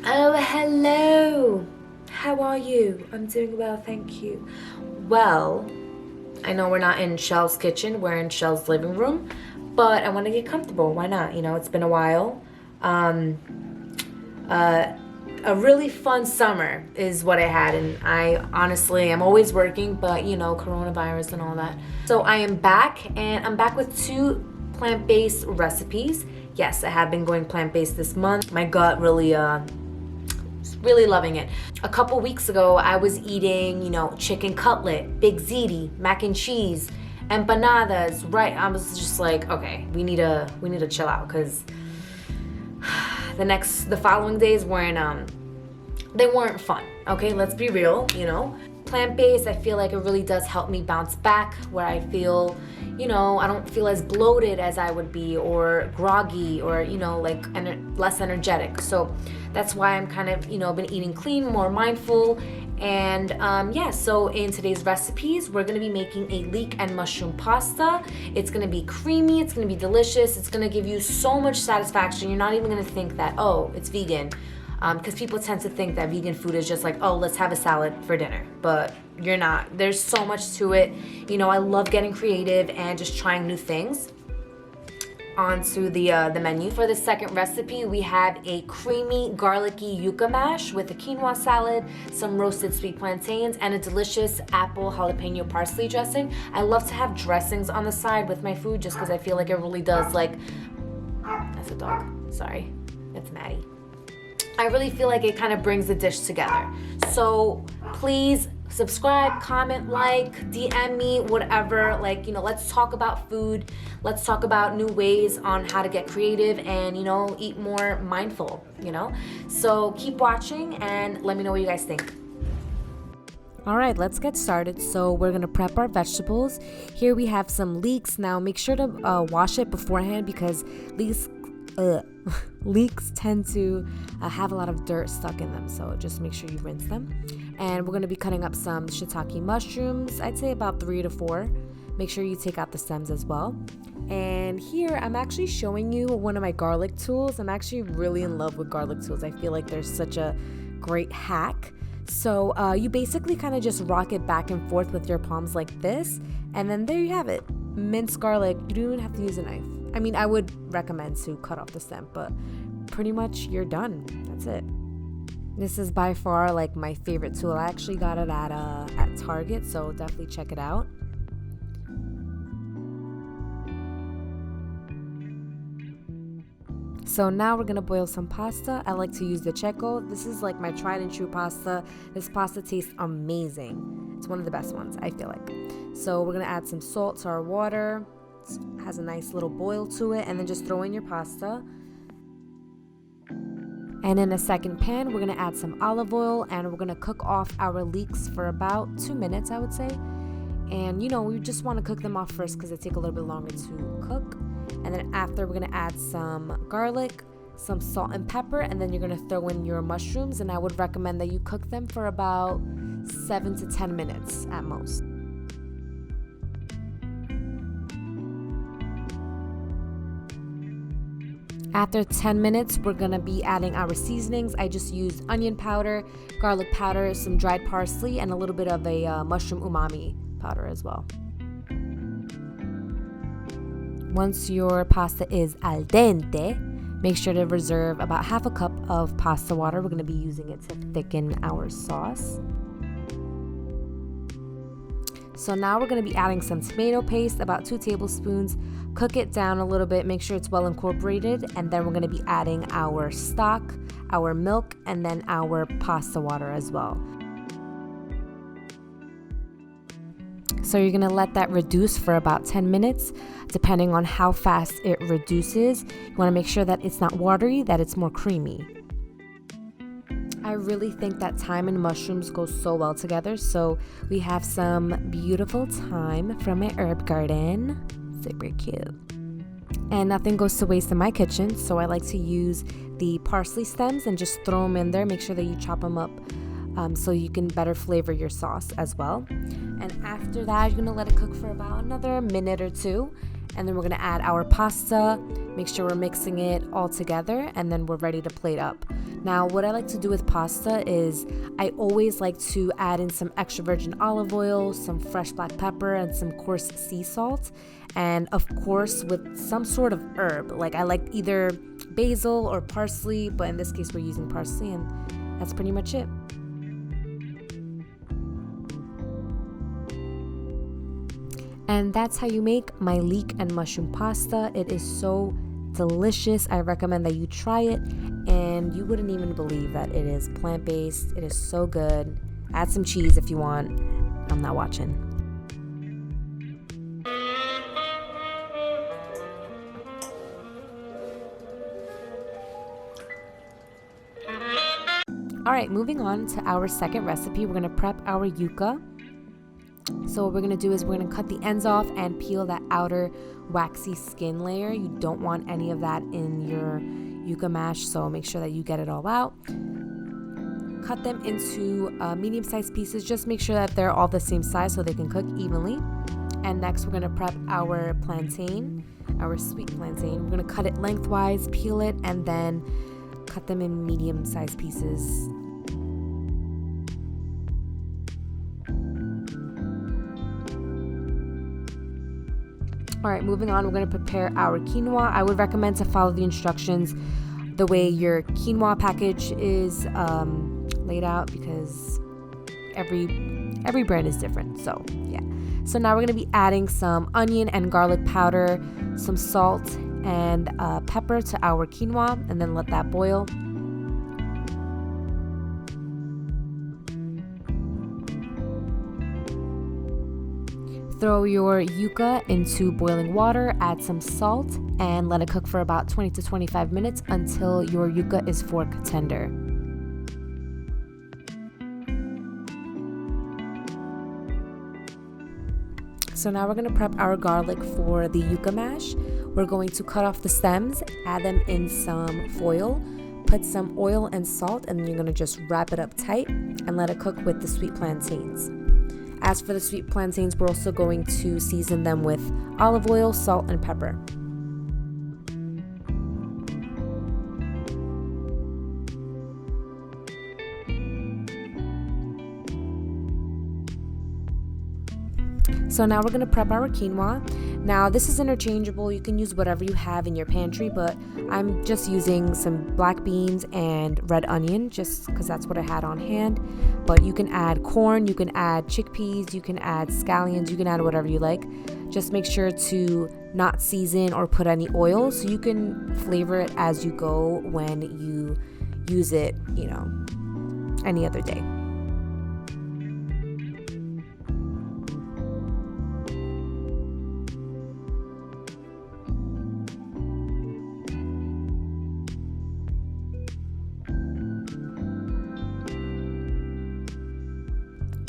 Oh, hello. How are you? I'm doing well, thank you. Well, I know we're not in Shell's kitchen, we're in Shell's living room, but I want to get comfortable. Why not? It's been a while. Um, uh, a really fun summer is what I had, and I honestly am always working, but coronavirus and all that. So I am back, and I'm back with two plant-based recipes. Yes, I have been going plant-based this month. My gut really loving it. A couple weeks ago, I was eating, chicken cutlet, big ziti, mac and cheese, empanadas. Right, I was just like, okay, we need to chill out because the following days they weren't fun. Okay, let's be real. Plant-based, I feel like it really does help me bounce back, where I feel, I don't feel as bloated as I would be, or groggy, or less energetic. So that's why I'm kind of been eating clean, more mindful. And so in today's recipes, we're going to be making a leek and mushroom pasta. It's going to be creamy, it's going to be delicious, it's going to give you so much satisfaction. You're not even going to think that, oh, it's vegan. Because people tend to think that vegan food is just like, oh, let's have a salad for dinner. But you're not. There's so much to it. I love getting creative and just trying new things. Onto the menu. For the second recipe, we have a creamy garlicky yucca mash with a quinoa salad, some roasted sweet plantains, and a delicious apple jalapeno parsley dressing. I love to have dressings on the side with my food just because I feel like it really does, that's a dog. Sorry. It's Maddie. I really feel like it kind of brings the dish together. So please subscribe, comment, DM me, whatever. Let's talk about food. Let's talk about new ways on how to get creative and, eat more mindful, So keep watching and let me know what you guys think. All right, let's get started. So we're going to prep our vegetables. Here we have some leeks. Now make sure to wash it beforehand because leeks tend to have a lot of dirt stuck in them, so just make sure you rinse them. And we're going to be cutting up some shiitake mushrooms. I'd say about 3 to 4. Make sure you take out the stems as well. And here I'm actually showing you one of my garlic tools. I'm actually really in love with garlic tools. I feel like they're such a great hack. So you basically kind of just rock it back and forth with your palms like this, and then there you have it, minced garlic. You don't even have to use a knife. I mean, I would recommend to cut off the stem, but pretty much you're done. That's it. This is by far my favorite tool. I actually got it at Target, so definitely check it out. So now we're gonna boil some pasta. I like to use the cecco. This is my tried and true pasta. This pasta tastes amazing. It's one of the best ones, I feel like. So we're gonna add some salt to our water. It has a nice little boil to it, and then just throw in your pasta. And in a second pan, we're gonna add some olive oil, and we're gonna cook off our leeks for about 2 minutes, I would say. And we just want to cook them off first because they take a little bit longer to cook. And then after, we're gonna add some garlic, some salt and pepper, and then you're gonna throw in your mushrooms. And I would recommend that you cook them for about 7 to 10 minutes at most. After 10 minutes, we're gonna be adding our seasonings. I just used onion powder, garlic powder, some dried parsley, and a little bit of a mushroom umami powder as well. Once your pasta is al dente, make sure to reserve about half a cup of pasta water. We're gonna be using it to thicken our sauce. So now we're going to be adding some tomato paste, about 2 tablespoons. Cook it down a little bit, make sure it's well incorporated, and then we're going to be adding our stock, our milk, and then our pasta water as well. So you're going to let that reduce for about 10 minutes, depending on how fast it reduces. You want to make sure that it's not watery, that it's more creamy. I really think that thyme and mushrooms go so well together. So we have some beautiful thyme from my herb garden. Super cute. And nothing goes to waste in my kitchen. So I like to use the parsley stems and just throw them in there. Make sure that you chop them up so you can better flavor your sauce as well. And after that, you're going to let it cook for about another minute or two. And then we're gonna add our pasta, make sure we're mixing it all together, and then we're ready to plate up. Now, what I like to do with pasta is I always like to add in some extra virgin olive oil, some fresh black pepper, and some coarse sea salt. And of course, with some sort of herb. Like I like either basil or parsley, but in this case, we're using parsley, and that's pretty much it. And that's how you make my leek and mushroom pasta. It is so delicious. I recommend that you try it, and you wouldn't even believe that it is plant-based. It is so good. Add some cheese if you want. I'm not watching. All right, moving on to our second recipe. We're gonna prep our yucca. So what we're going to do is we're going to cut the ends off and peel that outer waxy skin layer. You don't want any of that in your yucca mash, so make sure that you get it all out. Cut them into medium-sized pieces. Just make sure that they're all the same size so they can cook evenly. And next we're going to prep our plantain, our sweet plantain. We're going to cut it lengthwise, peel it, and then cut them in medium-sized pieces. All right, moving on, we're gonna prepare our quinoa. I would recommend to follow the instructions the way your quinoa package is laid out, because every brand is different, so yeah. So now we're gonna be adding some onion and garlic powder, some salt and pepper to our quinoa, and then let that boil. Throw your yucca into boiling water, add some salt, and let it cook for about 20 to 25 minutes until your yucca is fork tender. So now we're going to prep our garlic for the yucca mash. We're going to cut off the stems, add them in some foil, put some oil and salt, and then you're going to just wrap it up tight and let it cook with the sweet plantains. As for the sweet plantains, we're also going to season them with olive oil, salt, and pepper. So now we're going to prep our quinoa. Now this is interchangeable. You can use whatever you have in your pantry, but I'm just using some black beans and red onion just because that's what I had on hand. But you can add corn, you can add chickpeas, you can add scallions, you can add whatever you like. Just make sure to not season or put any oil so you can flavor it as you go when you use it, any other day.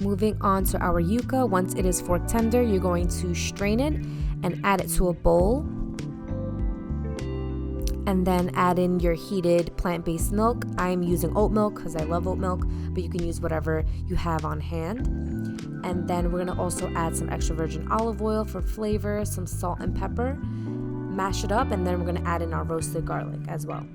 Moving on to our yucca, once it is fork tender, you're going to strain it and add it to a bowl. And then add in your heated plant-based milk. I'm using oat milk because I love oat milk, but you can use whatever you have on hand. And then we're going to also add some extra virgin olive oil for flavor, some salt and pepper. Mash it up, and then we're going to add in our roasted garlic as well.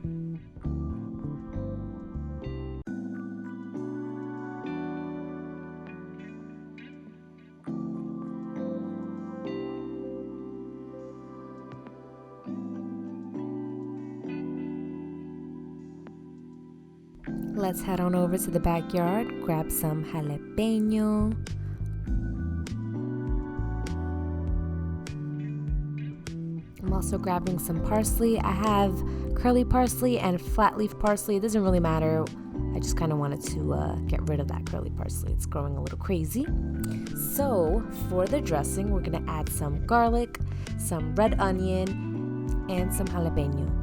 Let's head on over to the backyard, grab some jalapeno. I'm also grabbing some parsley. I have curly parsley and flat leaf parsley. It doesn't really matter. I just kind of wanted to get rid of that curly parsley. It's growing a little crazy. So for the dressing, we're gonna add some garlic, some red onion, and some jalapeno.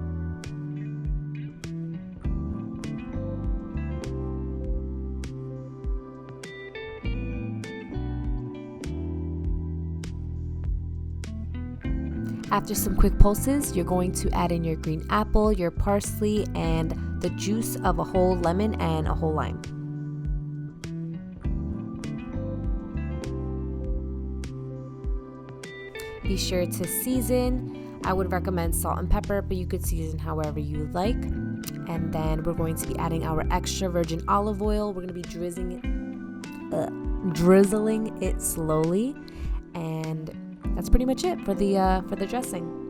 After some quick pulses, you're going to add in your green apple, your parsley, and the juice of a whole lemon and a whole lime. Be sure to season. I would recommend salt and pepper, but you could season however you like. And then we're going to be adding our extra virgin olive oil. We're going to be drizzling it slowly, and that's pretty much it for the dressing.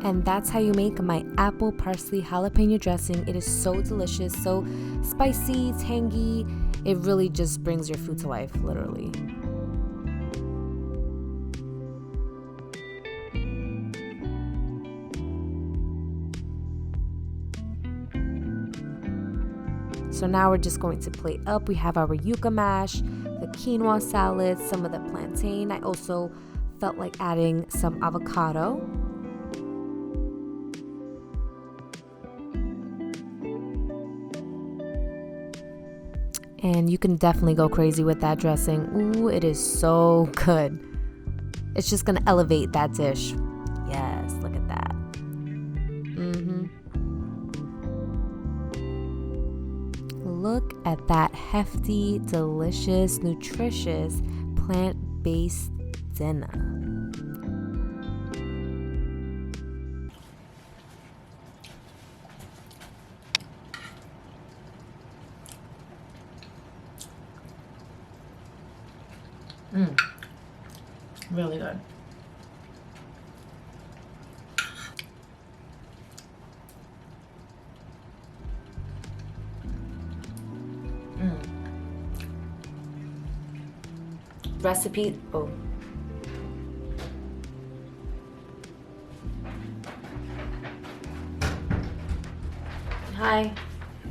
And that's how you make my apple parsley jalapeno dressing. It is so delicious, so spicy, tangy. It really just brings your food to life, literally. So now we're just going to plate up. We have our yucca mash, the quinoa salad, some of the plantain. I also felt like adding some avocado. And you can definitely go crazy with that dressing. Ooh, it is so good. It's just gonna elevate that dish. Yes, look at that. Look at that hefty, delicious, nutritious, plant-based dinner. Really good. Recipe. Oh. Hi.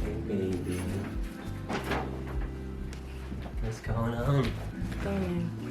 Hey, baby. What's going on? Going.